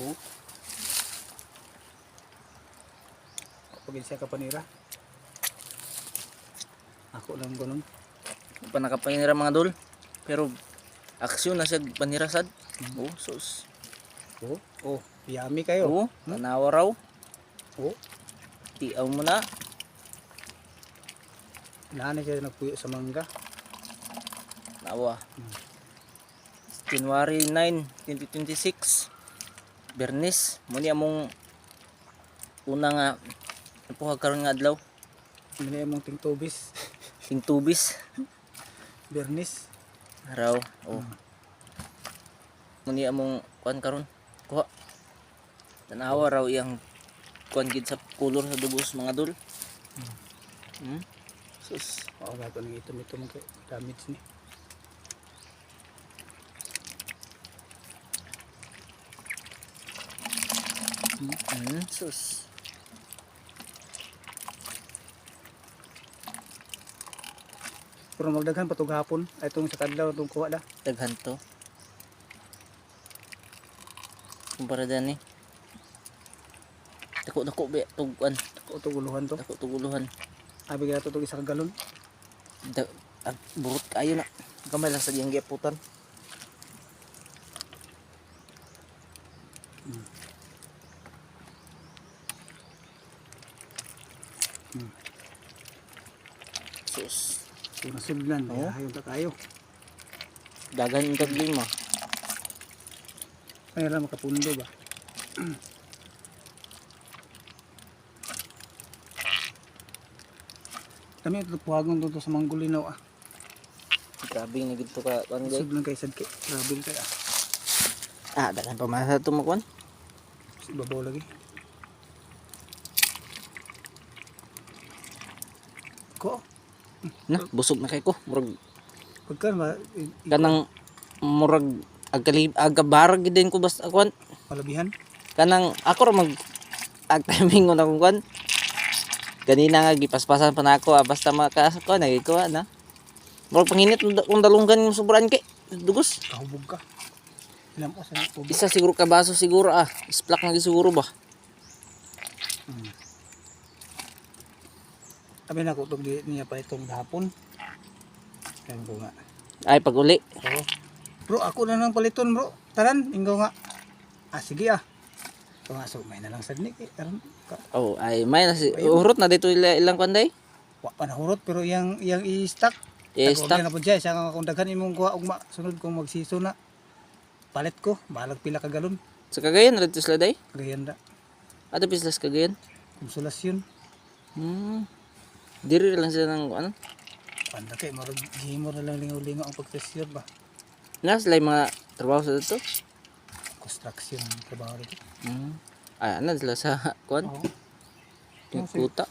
Oo. Pag siya ka panira. Ako lang ganun. Pa nakapanira mga dol. Pero aksyon na siya panirasad. Oh, sus. Oo. Oh, yummy kayo. Oh, tanawa raw. Oo. Tiaw mo na. Naanay siya nagpuyo sa mangga. Nawa. January 9, 2026. Bernis, muni among una nga napuhag karon nga adlaw. Muna mong tingtubis. Ting tubis. Bernis. Araw. Oh. Muni among kuan karon. Kuha. Tanawa raw iyang kuan gid sa color sa dubos mga dol. Sus. Oo, gato nang ito mong damage ni. Sus. Pero magdaghan pa to gahapon. Ay itong sa kadlaw itong kuha da. Daghan to. Kumpara dyan eh. Dako be tuguan. Ako itong uluhan to. Dako tuguluhan. Abi kaya itong isa ka galon. Burot kayo na. Kamay lang sa diyang giaputan. Sus. Kung nasudlan, Oo. ayaw na kayo. Dagan yung taglima. Kaya lang makapundo ba? Kami ito puhagon doon sa Manggulinaw ah. Grabe na gito ka. Ano day? Sud lang kay sadke. Grabe kay ah. Dagan pa masa ito makuan. Si babaw lagi. Ko, Na, busog na kay ko. Murag, pagka kanang, murag, agabarag din ko basta kuan. malabihan. Kanang, ako ra timing ko na kung kuan. Ganina nga, gipaspasan pa na ako. Basta makasako, nagikuha na. Murag panginit kung dalunggan yung sobrang kay. Dugos. Kahubog ka. Ilam ko sa tubig. Isa siguro kabaso siguro Isplak na siguro ba? Sabi na ko itong niya pa itong hapon. Kaya ko nga. Ay, pag uli. Oo. Bro, ako na ng paliton bro. Taran, inggaw nga. Sige ah. Ito nga, so may na lang sadnik eh. Taran, Oh, ay, may na si urot na dito ilang kanday. wa pa nahurot pero yang i-stack. I-stack. Na po dyan. Siya nga kung daghan imong kuha ugma. Sunod kong magsiso na. Palit ko. Balag pila ka galon. Sa Cagayan, radto sila day. Gayanda. Ato pislas Cagayan. Konsolasyon. Diri lang sila ng ano. Panda kay marag gihimo na lang lingaw-lingaw ang pagtestir ba. Nas sila yung mga trabaho sa dito. Construction trabaho dito. Ay, ano sila sa kuan? Oo. Yung kuta.